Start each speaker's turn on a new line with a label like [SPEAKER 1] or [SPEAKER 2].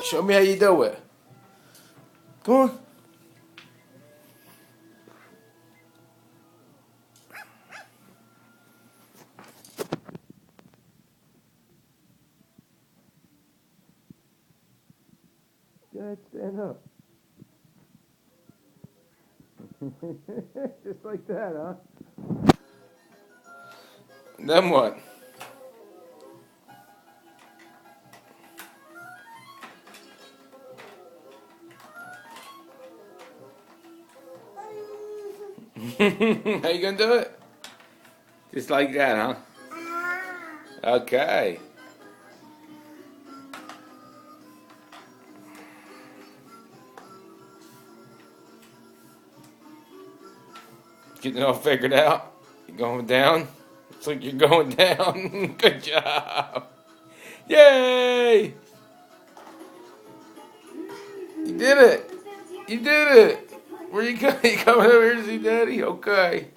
[SPEAKER 1] Show me how you do it. Come on. Good, stand up. Just like that, huh? Then what? How you gonna do it? Just like that, huh? Okay. Getting it all figured out. You going down? Looks like you're going down. Good job. Yay! You did it. You did it. Where you going? You coming over here to see Daddy? Okay.